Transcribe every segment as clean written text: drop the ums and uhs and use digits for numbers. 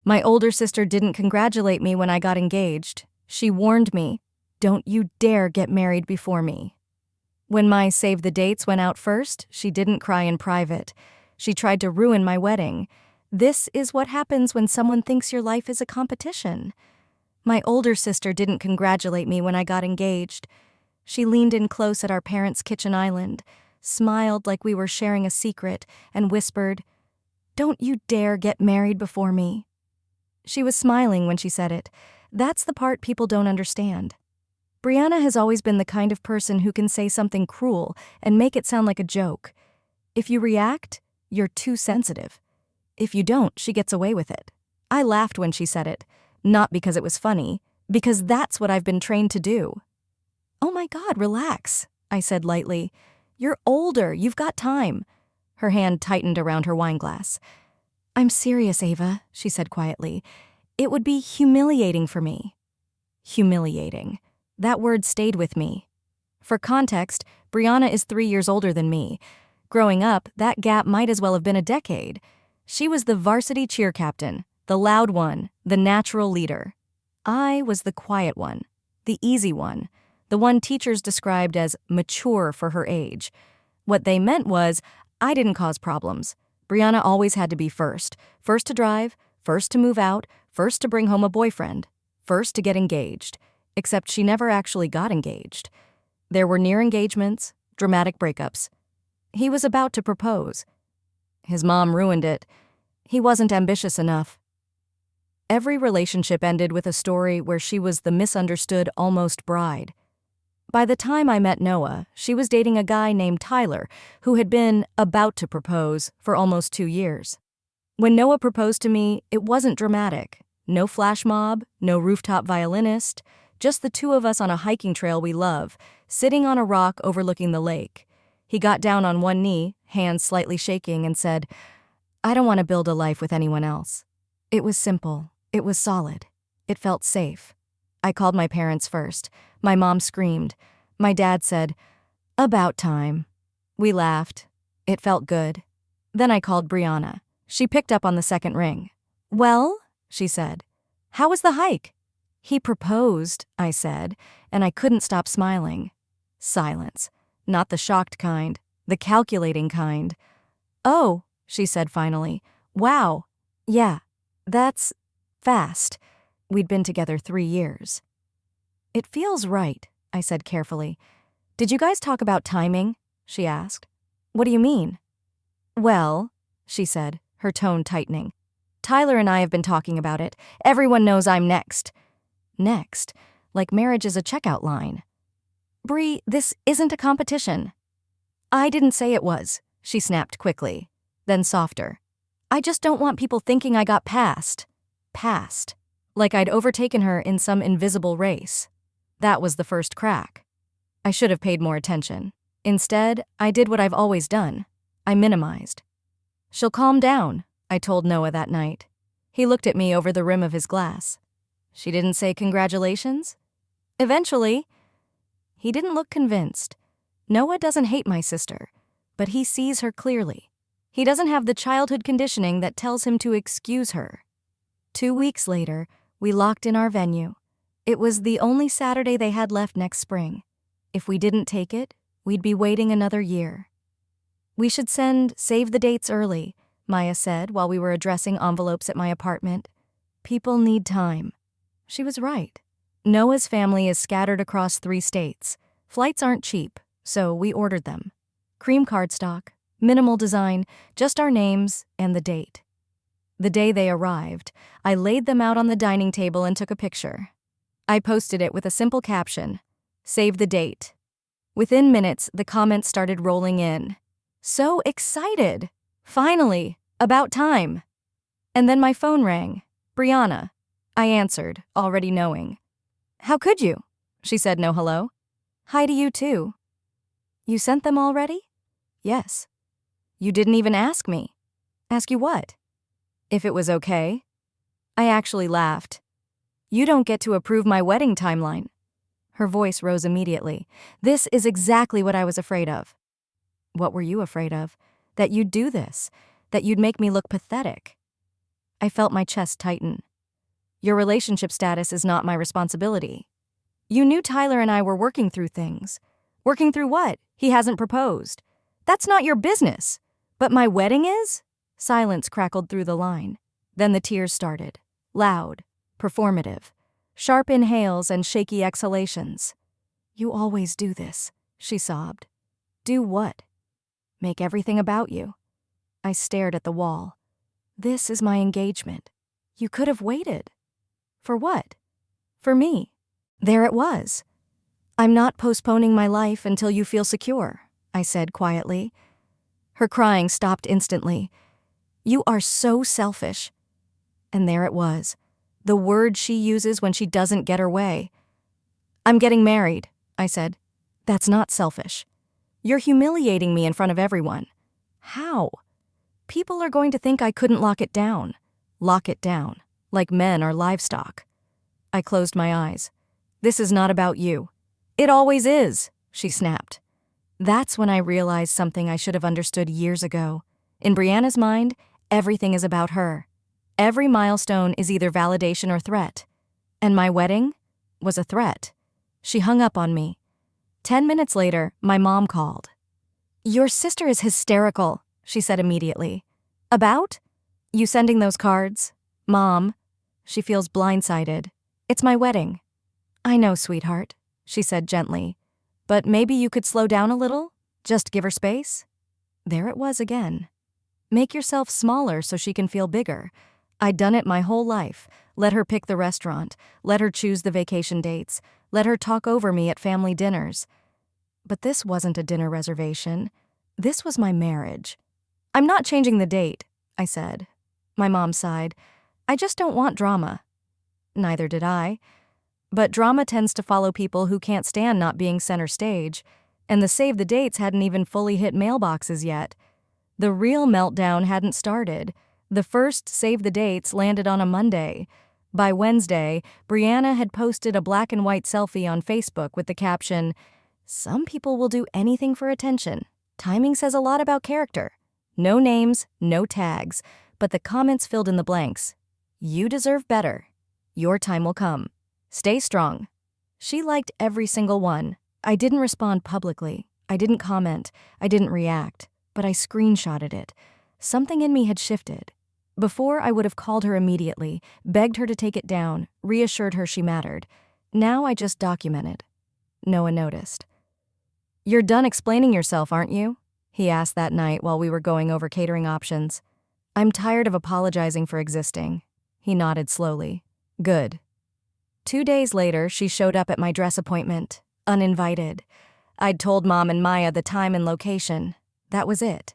My older sister didn't congratulate me when I got engaged. She warned me, "Don't you dare get married before me." When my save the dates went out first, she didn't cry in private. She tried to ruin my wedding. This is what happens when someone thinks your life is a competition. My older sister didn't congratulate me when I got engaged. She leaned in close at our parents' kitchen island, smiled like we were sharing a secret, and whispered, "Don't you dare get married before me." She was smiling when she said it. That's the part people don't understand. Brianna has always been the kind of person who can say something cruel and make it sound like a joke. If you react, you're too sensitive. If you don't, she gets away with it. I laughed when she said it, not because it was funny, because that's what I've been trained to do. "Oh my God, relax," I said lightly. "You're older, you've got time." Her hand tightened around her wine glass. "I'm serious, Ava," she said quietly. "It would be humiliating for me." Humiliating. That word stayed with me. For context, Brianna is 3 years older than me. Growing up, that gap might as well have been a decade. She was the varsity cheer captain, the loud one, the natural leader. I was the quiet one, the easy one, the one teachers described as mature for her age. What they meant was, I didn't cause problems. Brianna always had to be first. First to drive, first to move out, first to bring home a boyfriend, first to get engaged. Except she never actually got engaged. There were near engagements, dramatic breakups. He was about to propose. His mom ruined it. He wasn't ambitious enough. Every relationship ended with a story where she was the misunderstood almost bride. By the time I met Noah, she was dating a guy named Tyler, who had been about to propose for almost 2 years. When Noah proposed to me, it wasn't dramatic. No flash mob, no rooftop violinist, just the two of us on a hiking trail we love, sitting on a rock overlooking the lake. He got down on one knee, hands slightly shaking, and said, "I don't want to build a life with anyone else." It was simple. It was solid. It felt safe. I called my parents first. My mom screamed. My dad said, "About time." We laughed. It felt good. Then I called Brianna. She picked up on the second ring. "Well," she said, "how was the hike?" "He proposed," I said, and I couldn't stop smiling. Silence. Not the shocked kind, the calculating kind. "Oh," she said finally. "Wow. Yeah, that's fast." We'd been together 3 years. "It feels right," I said carefully. "Did you guys talk about timing?" she asked. "What do you mean?" "Well," she said, her tone tightening. "Tyler and I have been talking about it. Everyone knows I'm next." Next, like marriage is a checkout line. "Bri, this isn't a competition." "I didn't say it was," she snapped quickly, then softer. "I just don't want people thinking I got passed. Passed. Like I'd overtaken her in some invisible race." That was the first crack. I should have paid more attention. Instead, I did what I've always done. I minimized. "She'll calm down," I told Noah that night. He looked at me over the rim of his glass. "She didn't say congratulations?" "Eventually." He didn't look convinced. Noah doesn't hate my sister, but he sees her clearly. He doesn't have the childhood conditioning that tells him to excuse her. 2 weeks later, we locked in our venue. It was the only Saturday they had left next spring. If we didn't take it, we'd be waiting another year. "We should send save the dates early," Maya said while we were addressing envelopes at my apartment. "People need time." She was right. Noah's family is scattered across 3 states. Flights aren't cheap, so we ordered them. Cream cardstock, minimal design, just our names and the date. The day they arrived, I laid them out on the dining table and took a picture. I posted it with a simple caption, "Save the date." Within minutes, the comments started rolling in. "So excited! Finally! About time!" And then my phone rang. "Brianna." I answered, already knowing. "How could you?" She said no hello. "Hi to you too." "You sent them already?" "Yes." "You didn't even ask me." "Ask you what?" "If it was okay." I actually laughed. "You don't get to approve my wedding timeline." Her voice rose immediately. "This is exactly what I was afraid of." "What were you afraid of?" "That you'd do this. That you'd make me look pathetic." I felt my chest tighten. Your relationship status is not my responsibility. You knew Tyler and I were working through things. Working through what? He hasn't proposed. That's not your business. But my wedding is? Silence crackled through the line. Then the tears started. Loud, performative, sharp inhales and shaky exhalations. You always do this, she sobbed. Do what? Make everything about you. I stared at the wall. This is my engagement. You could have waited. For what? For me. There it was. I'm not postponing my life until you feel secure, I said quietly. Her crying stopped instantly. You are so selfish. And there it was, the word she uses when she doesn't get her way. I'm getting married, I said. That's not selfish. You're humiliating me in front of everyone. How? People are going to think I couldn't lock it down. Lock it down, like men are livestock. I closed my eyes. This is not about you. It always is, she snapped. That's when I realized something I should have understood years ago. In Brianna's mind, everything is about her. Every milestone is either validation or threat. And my wedding was a threat. She hung up on me. 10 minutes later, my mom called. Your sister is hysterical, she said immediately. About? You sending those cards? Mom. She feels blindsided. It's my wedding. I know, sweetheart, she said gently. But maybe you could slow down a little? Just give her space? There it was again. Make yourself smaller so she can feel bigger. I'd done it my whole life. Let her pick the restaurant. Let her choose the vacation dates. Let her talk over me at family dinners. But this wasn't a dinner reservation. This was my marriage. I'm not changing the date, I said. My mom sighed. I just don't want drama. Neither did I. But drama tends to follow people who can't stand not being center stage, and the save the dates hadn't even fully hit mailboxes yet. The real meltdown hadn't started. The first save the dates landed on a Monday. By Wednesday, Brianna had posted a black and white selfie on Facebook with the caption, "Some people will do anything for attention. Timing says a lot about character." No names, no tags, but the comments filled in the blanks. You deserve better. Your time will come. Stay strong. She liked every single one. I didn't respond publicly. I didn't comment. I didn't react. But I screenshotted it. Something in me had shifted. Before, I would have called her immediately, begged her to take it down, reassured her she mattered. Now I just documented. No one noticed. You're done explaining yourself, aren't you? He asked that night while we were going over catering options. I'm tired of apologizing for existing. He nodded slowly. Good. 2 days later, she showed up at my dress appointment, uninvited. I'd told Mom and Maya the time and location. That was it.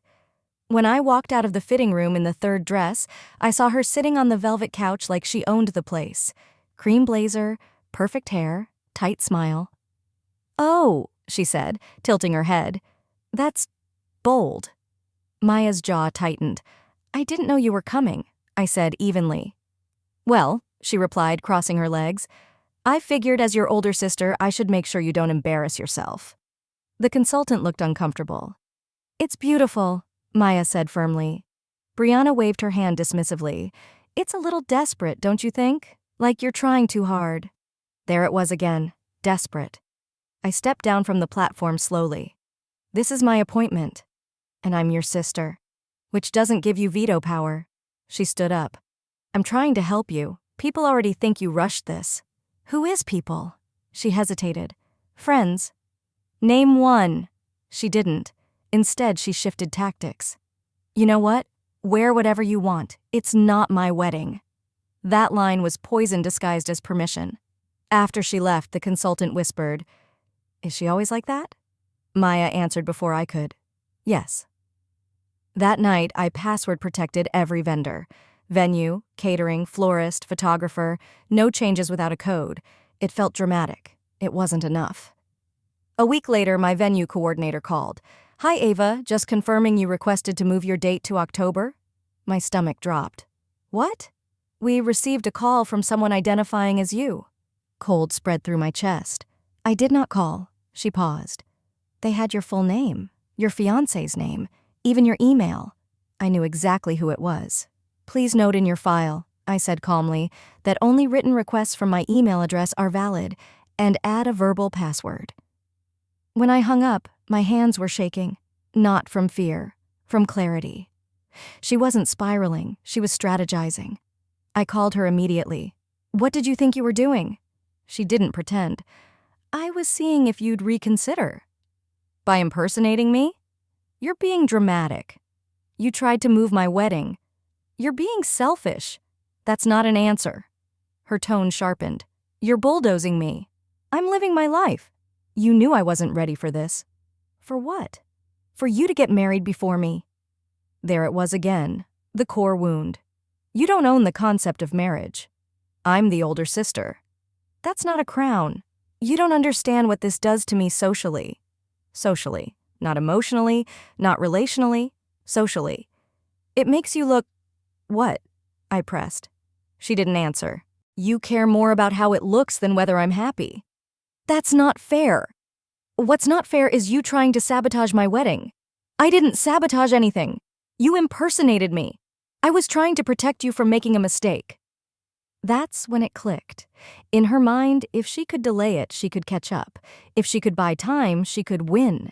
When I walked out of the fitting room in the third dress, I saw her sitting on the velvet couch like she owned the place. Cream blazer, perfect hair, tight smile. Oh, she said, tilting her head. That's bold. Maya's jaw tightened. I didn't know you were coming, I said evenly. Well, she replied, crossing her legs, I figured as your older sister I should make sure you don't embarrass yourself. The consultant looked uncomfortable. It's beautiful, Maya said firmly. Brianna waved her hand dismissively. It's a little desperate, don't you think? Like you're trying too hard. There it was again, desperate. I stepped down from the platform slowly. This is my appointment, and I'm your sister, which doesn't give you veto power. She stood up. I'm trying to help you. People already think you rushed this. Who is people? She hesitated. Friends. Name one. She didn't. Instead, she shifted tactics. You know what? Wear whatever you want. It's not my wedding. That line was poison disguised as permission. After she left, the consultant whispered, Is she always like that? Maya answered before I could. Yes. That night, I password protected every vendor. Venue, catering, florist, photographer, no changes without a code. It felt dramatic. It wasn't enough. A week later, my venue coordinator called. Hi, Ava, just confirming you requested to move your date to October? My stomach dropped. What? We received a call from someone identifying as you. Cold spread through my chest. I did not call. She paused. They had your full name, your fiancé's name, even your email. I knew exactly who it was. Please note in your file, I said calmly, that only written requests from my email address are valid, and add a verbal password. When I hung up, my hands were shaking, not from fear, from clarity. She wasn't spiraling, she was strategizing. I called her immediately. "What did you think you were doing?" She didn't pretend. "I was seeing if you'd reconsider." "By impersonating me?" "You're being dramatic. You tried to move my wedding. You're being selfish. That's not an answer." Her tone sharpened. "You're bulldozing me. I'm living my life. You knew I wasn't ready for this." "For what?" "For you to get married before me." There it was again, the core wound. "You don't own the concept of marriage. I'm the older sister. That's not a crown. You don't understand what this does to me socially." "Socially. Not emotionally, not relationally. Socially. It makes you look—" "What?" I pressed. She didn't answer. "You care more about how it looks than whether I'm happy." "That's not fair." "What's not fair is you trying to sabotage my wedding." "I didn't sabotage anything. You impersonated me. I was trying to protect you from making a mistake." That's when it clicked. In her mind, if she could delay it, she could catch up. If she could buy time, she could win.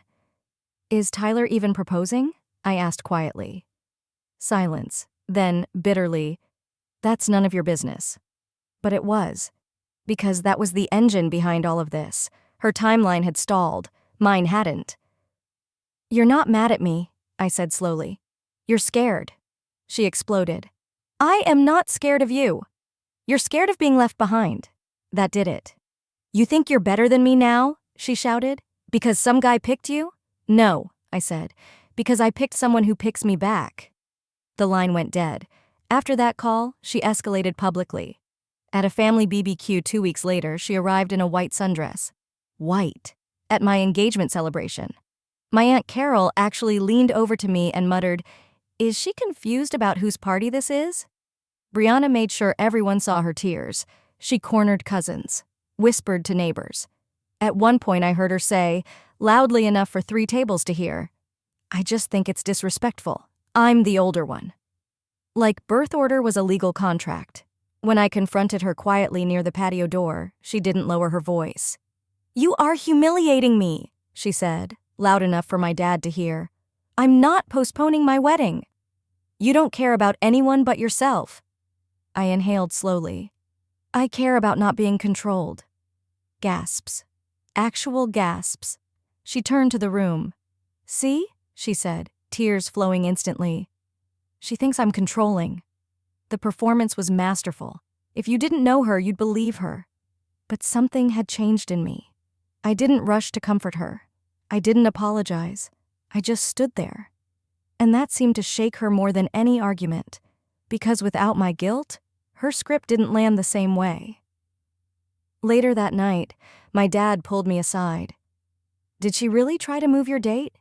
"Is Tyler even proposing?" I asked quietly. Silence. Then, bitterly, "That's none of your business." But it was. Because that was the engine behind all of this. Her timeline had stalled. Mine hadn't. "You're not mad at me," I said slowly. "You're scared." She exploded. "I am not scared of you. You're scared of being left behind." That did it. "You think you're better than me now?" she shouted. "Because some guy picked you?" "No," I said. "Because I picked someone who picks me back." The line went dead. After that call, she escalated publicly. At a family BBQ 2 weeks later, she arrived in a white sundress. White. At my engagement celebration. My Aunt Carol actually leaned over to me and muttered, "Is she confused about whose party this is?" Brianna made sure everyone saw her tears. She cornered cousins, whispered to neighbors. At one point I heard her say, loudly enough for 3 tables to hear, "I just think it's disrespectful. I'm the older one." Like birth order was a legal contract. When I confronted her quietly near the patio door, she didn't lower her voice. "You are humiliating me," she said, loud enough for my dad to hear. "I'm not postponing my wedding." "You don't care about anyone but yourself." I inhaled slowly. "I care about not being controlled." Gasps. Actual gasps. She turned to the room. "See?" she said, tears flowing instantly. "She thinks I'm controlling." The performance was masterful. If you didn't know her, you'd believe her. But something had changed in me. I didn't rush to comfort her. I didn't apologize. I just stood there. And that seemed to shake her more than any argument, because without my guilt, her script didn't land the same way. Later that night, my dad pulled me aside. "Did she really try to move your date?"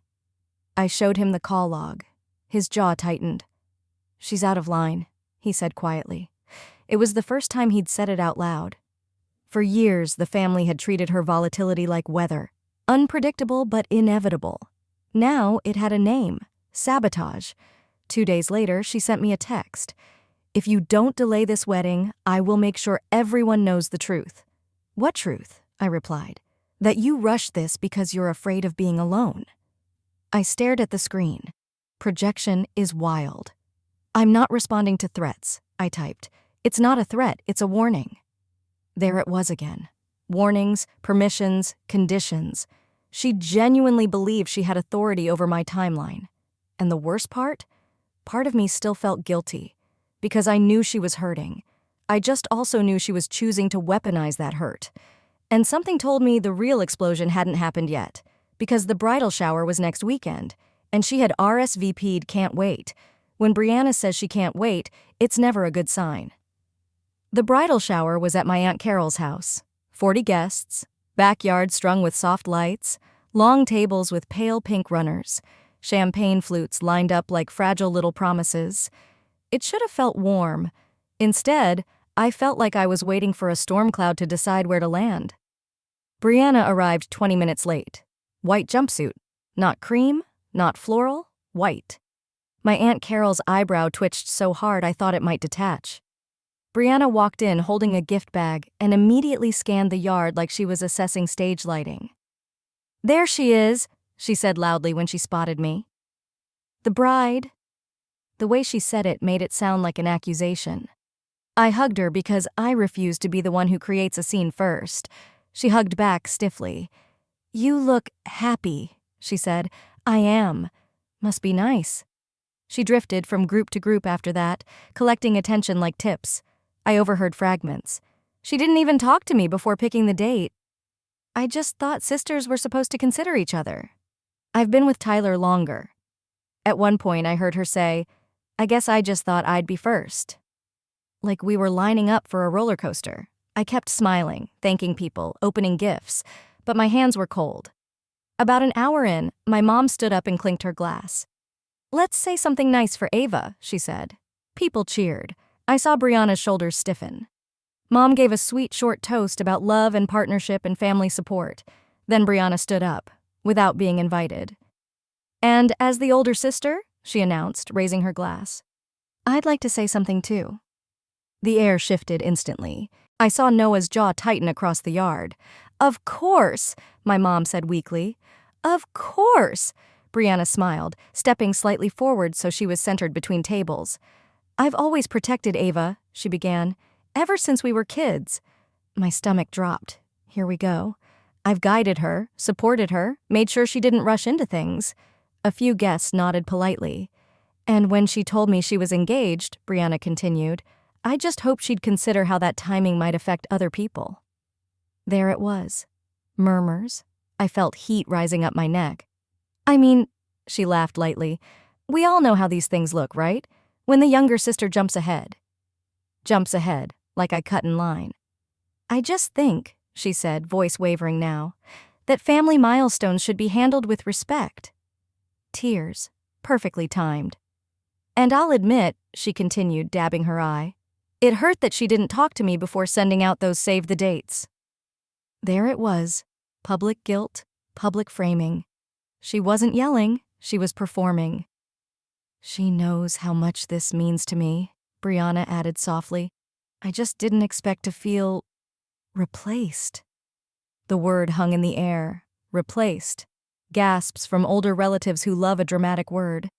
I showed him the call log. His jaw tightened. "She's out of line," he said quietly. It was the first time he'd said it out loud. For years, the family had treated her volatility like weather, unpredictable but inevitable. Now it had a name, sabotage. 2 days later, she sent me a text. "If you don't delay this wedding, I will make sure everyone knows the truth." "What truth?" I replied. "That you rushed this because you're afraid of being alone." I stared at the screen. Projection is wild. "I'm not responding to threats," I typed. "It's not a threat, it's a warning." There it was again. Warnings, permissions, conditions. She genuinely believed she had authority over my timeline. And the worst part? Part of me still felt guilty, because I knew she was hurting. I just also knew she was choosing to weaponize that hurt. And something told me the real explosion hadn't happened yet, because the bridal shower was next weekend, and she had RSVP'd can't wait. When Brianna says she can't wait, it's never a good sign. The bridal shower was at my Aunt Carol's house. 40 guests, backyard strung with soft lights, long tables with pale pink runners, champagne flutes lined up like fragile little promises. It should have felt warm. Instead, I felt like I was waiting for a storm cloud to decide where to land. Brianna arrived 20 minutes late. White jumpsuit. Not cream, not floral, white. My Aunt Carol's eyebrow twitched so hard I thought it might detach. Brianna walked in holding a gift bag and immediately scanned the yard like she was assessing stage lighting. "There she is," she said loudly when she spotted me. "The bride." The way she said it made it sound like an accusation. I hugged her because I refused to be the one who creates a scene first. She hugged back stiffly. "You look happy," she said. "I am. Must be nice." She drifted from group to group after that, collecting attention like tips. I overheard fragments. "She didn't even talk to me before picking the date. I just thought sisters were supposed to consider each other. I've been with Tyler longer." At one point, I heard her say, "I guess I just thought I'd be first." Like we were lining up for a roller coaster. I kept smiling, thanking people, opening gifts, but my hands were cold. About an hour in, my mom stood up and clinked her glass. "Let's say something nice for Ava," she said. People cheered. I saw Brianna's shoulders stiffen. Mom gave a sweet short toast about love and partnership and family support. Then Brianna stood up, without being invited. "And as the older sister," she announced, raising her glass, "I'd like to say something too." The air shifted instantly. I saw Noah's jaw tighten across the yard. "Of course," my mom said weakly. "Of course." Brianna smiled, stepping slightly forward so she was centered between tables. "I've always protected Ava," she began, "ever since we were kids." My stomach dropped. Here we go. I've guided her, supported her, made sure she didn't rush into things. A few guests nodded politely. "And when she told me she was engaged," Brianna continued, "I just hoped she'd consider how that timing might affect other people." There it was. Murmurs. I felt heat rising up my neck. "I mean," she laughed lightly, "we all know how these things look, right? When the younger sister jumps ahead." Jumps ahead, like I cut in line. "I just think," she said, voice wavering now, "that family milestones should be handled with respect." Tears. Perfectly timed. "And I'll admit," she continued, dabbing her eye, "it hurt that she didn't talk to me before sending out those save the dates." There it was. Public guilt, public framing. She wasn't yelling, she was performing. "She knows how much this means to me," Brianna added softly. "I just didn't expect to feel replaced." The word hung in the air. Replaced. Gasps from older relatives who love a dramatic word.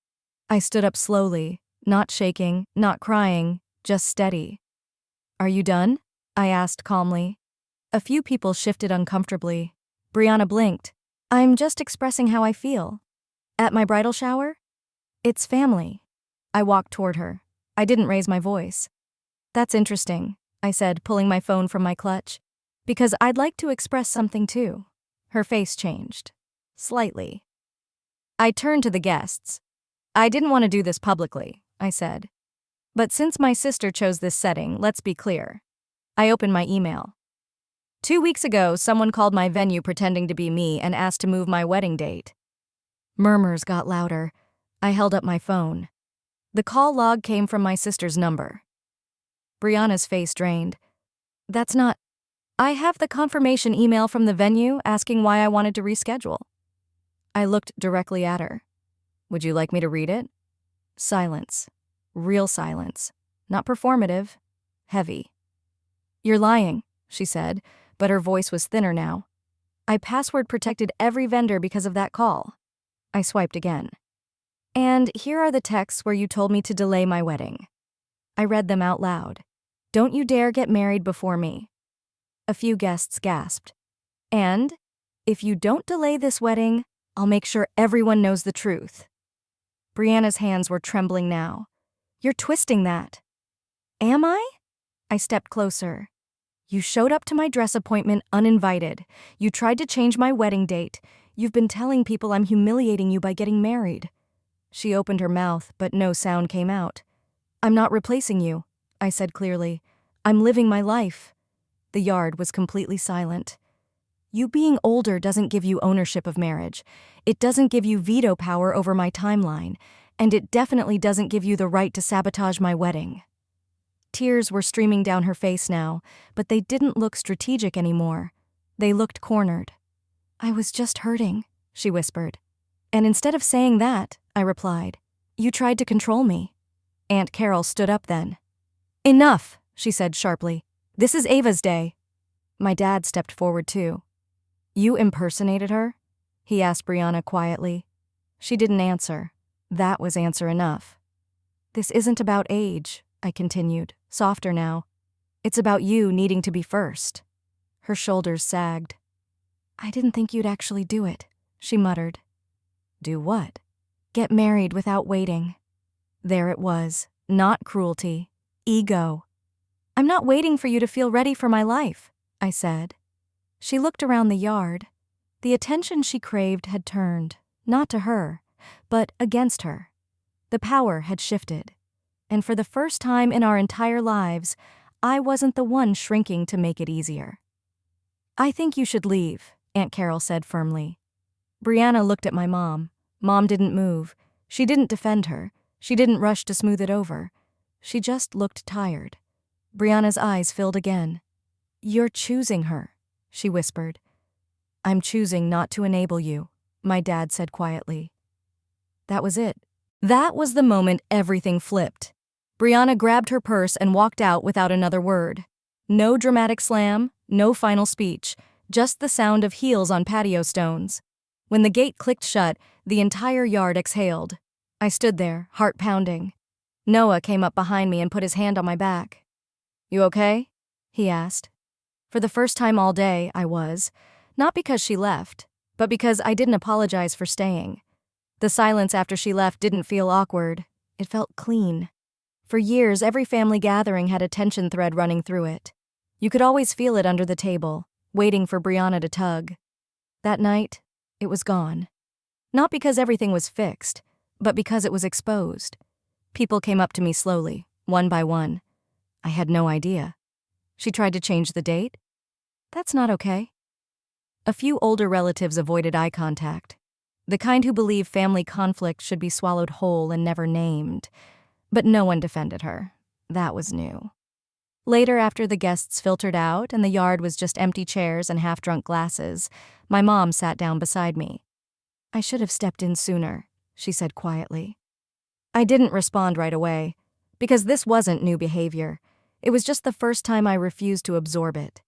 I stood up slowly, not shaking, not crying, just steady. "Are you done?" I asked calmly. A few people shifted uncomfortably. Brianna blinked. "I'm just expressing how I feel." "At my bridal shower?" "It's family." I walked toward her. I didn't raise my voice. "That's interesting," I said, pulling my phone from my clutch, "because I'd like to express something too." Her face changed. Slightly. I turned to the guests. "I didn't want to do this publicly," I said. "But since my sister chose this setting, let's be clear." I opened my email. 2 weeks ago, someone called my venue pretending to be me and asked to move my wedding date. Murmurs got louder. I held up my phone. The call log came from my sister's number. Brianna's face drained. "That's not—" "I have the confirmation email from the venue asking why I wanted to reschedule." I looked directly at her. "Would you like me to read it?" Silence. Real silence. Not performative. Heavy. "You're lying," she said, but her voice was thinner now. "I password protected every vendor because of that call." I swiped again. "And here are the texts where you told me to delay my wedding." I read them out loud. "Don't you dare get married before me." A few guests gasped. "And, if you don't delay this wedding, I'll make sure everyone knows the truth." Brianna's hands were trembling now. "You're twisting that." "Am I?" I stepped closer. "You showed up to my dress appointment uninvited. You tried to change my wedding date. You've been telling people I'm humiliating you by getting married." She opened her mouth, but no sound came out. "I'm not replacing you," I said clearly. "I'm living my life." The yard was completely silent. "You being older doesn't give you ownership of marriage. It doesn't give you veto power over my timeline. And it definitely doesn't give you the right to sabotage my wedding." Tears were streaming down her face now, but they didn't look strategic anymore. They looked cornered. "I was just hurting," she whispered. "And instead of saying that," I replied, "you tried to control me." Aunt Carol stood up then. "Enough," she said sharply. This is Ava's day. My dad stepped forward too. You impersonated her? He asked Brianna quietly. She didn't answer. That was answer enough. This isn't about age, I continued, softer now. It's about you needing to be first. Her shoulders sagged. I didn't think you'd actually do it, she muttered. Do what? Get married without waiting. There it was, not cruelty, ego. I'm not waiting for you to feel ready for my life, I said. She looked around the yard. The attention she craved had turned, not to her, but against her. The power had shifted. And for the first time in our entire lives, I wasn't the one shrinking to make it easier. I think you should leave, Aunt Carol said firmly. Brianna looked at my mom. Mom didn't move. She didn't defend her. She didn't rush to smooth it over. She just looked tired. Brianna's eyes filled again. You're choosing her, she whispered. I'm choosing not to enable you, my dad said quietly. That was it. That was the moment everything flipped. Brianna grabbed her purse and walked out without another word. No dramatic slam, no final speech, just the sound of heels on patio stones. When the gate clicked shut, the entire yard exhaled. I stood there, heart pounding. Noah came up behind me and put his hand on my back. You okay? He asked. For the first time all day, I was. Not because she left, but because I didn't apologize for staying. The silence after she left didn't feel awkward. It felt clean. For years, every family gathering had a tension thread running through it. You could always feel it under the table, waiting for Brianna to tug. That night, it was gone. Not because everything was fixed, but because it was exposed. People came up to me slowly, one by one. I had no idea. She tried to change the date? That's not okay. A few older relatives avoided eye contact. The kind who believe family conflict should be swallowed whole and never named. But no one defended her. That was new. Later, after the guests filtered out and the yard was just empty chairs and half-drunk glasses, my mom sat down beside me. I should have stepped in sooner, she said quietly. I didn't respond right away, because this wasn't new behavior. It was just the first time I refused to absorb it.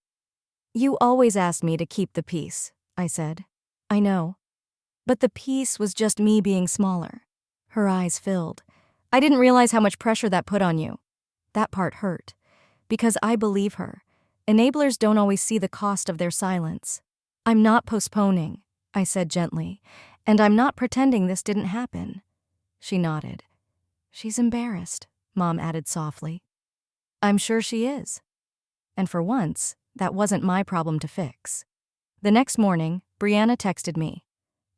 You always asked me to keep the peace, I said. I know. But the peace was just me being smaller. Her eyes filled. I didn't realize how much pressure that put on you. That part hurt. Because I believe her. Enablers don't always see the cost of their silence. I'm not postponing, I said gently, and I'm not pretending this didn't happen. She nodded. She's embarrassed, Mom added softly. I'm sure she is. And for once, that wasn't my problem to fix. The next morning, Brianna texted me.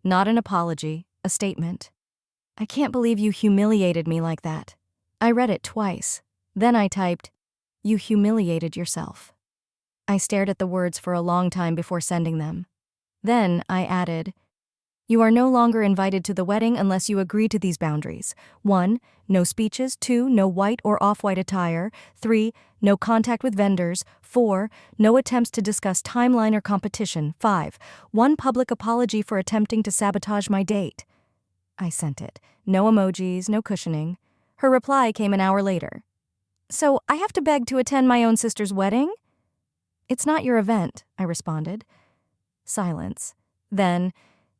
Not an apology, a statement. I can't believe you humiliated me like that. I read it twice. Then I typed, You humiliated yourself. I stared at the words for a long time before sending them. Then I added, You are no longer invited to the wedding unless you agree to these boundaries. 1. No speeches. 2. No white or off-white attire. 3. No contact with vendors. 4. No attempts to discuss timeline or competition. 5. One public apology for attempting to sabotage my date. I sent it. No emojis, no cushioning. Her reply came an hour later. So I have to beg to attend my own sister's wedding? It's not your event, I responded. Silence. Then,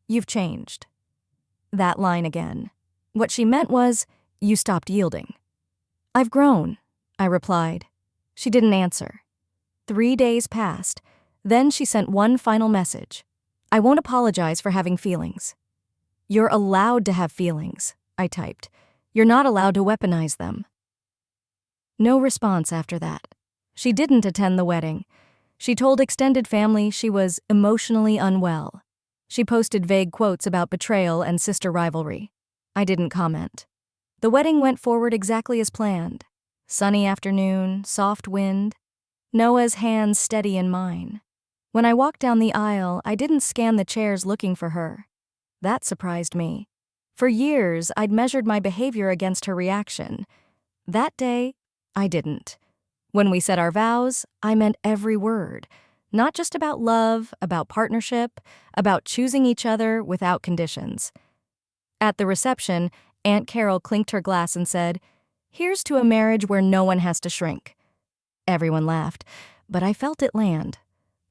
You've changed. That line again. What she meant was, you stopped yielding. I've grown, I replied. She didn't answer. 3 days passed. Then she sent one final message. I won't apologize for having feelings. You're allowed to have feelings, I typed. You're not allowed to weaponize them. No response after that. She didn't attend the wedding. She told extended family she was emotionally unwell. She posted vague quotes about betrayal and sister rivalry. I didn't comment. The wedding went forward exactly as planned. Sunny afternoon, soft wind. Noah's hands steady in mine. When I walked down the aisle, I didn't scan the chairs looking for her. That surprised me. For years, I'd measured my behavior against her reaction. That day, I didn't. When we said our vows, I meant every word. Not just about love, about partnership, about choosing each other without conditions. At the reception, Aunt Carol clinked her glass and said, Here's to a marriage where no one has to shrink. Everyone laughed, but I felt it land.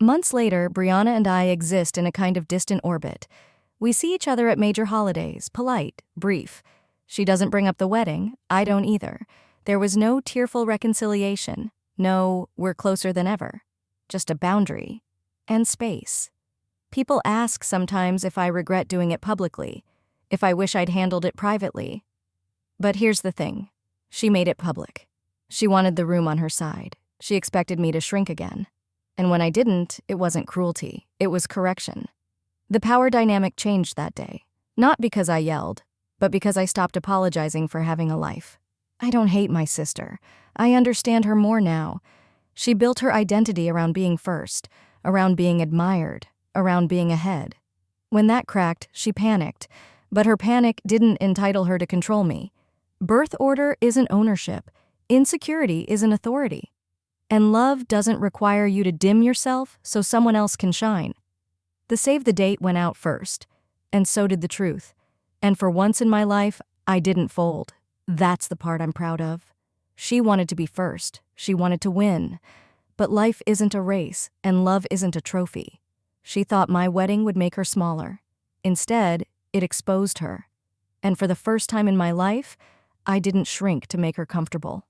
Months later, Brianna and I exist in a kind of distant orbit. We see each other at major holidays, polite, brief. She doesn't bring up the wedding, I don't either. There was no tearful reconciliation, no "we're closer than ever." Just a boundary. And space. People ask sometimes if I regret doing it publicly, if I wish I'd handled it privately. But here's the thing. She made it public. She wanted the room on her side. She expected me to shrink again. And when I didn't, it wasn't cruelty, it was correction. The power dynamic changed that day. Not because I yelled, but because I stopped apologizing for having a life. I don't hate my sister. I understand her more now. She built her identity around being first, around being admired, around being ahead. When that cracked, she panicked, but her panic didn't entitle her to control me. Birth order isn't ownership. Insecurity isn't authority. And love doesn't require you to dim yourself so someone else can shine. The save the date went out first, and so did the truth. And for once in my life, I didn't fold. That's the part I'm proud of. She wanted to be first. She wanted to win. But life isn't a race, and love isn't a trophy. She thought my wedding would make her smaller. Instead, it exposed her. And for the first time in my life, I didn't shrink to make her comfortable.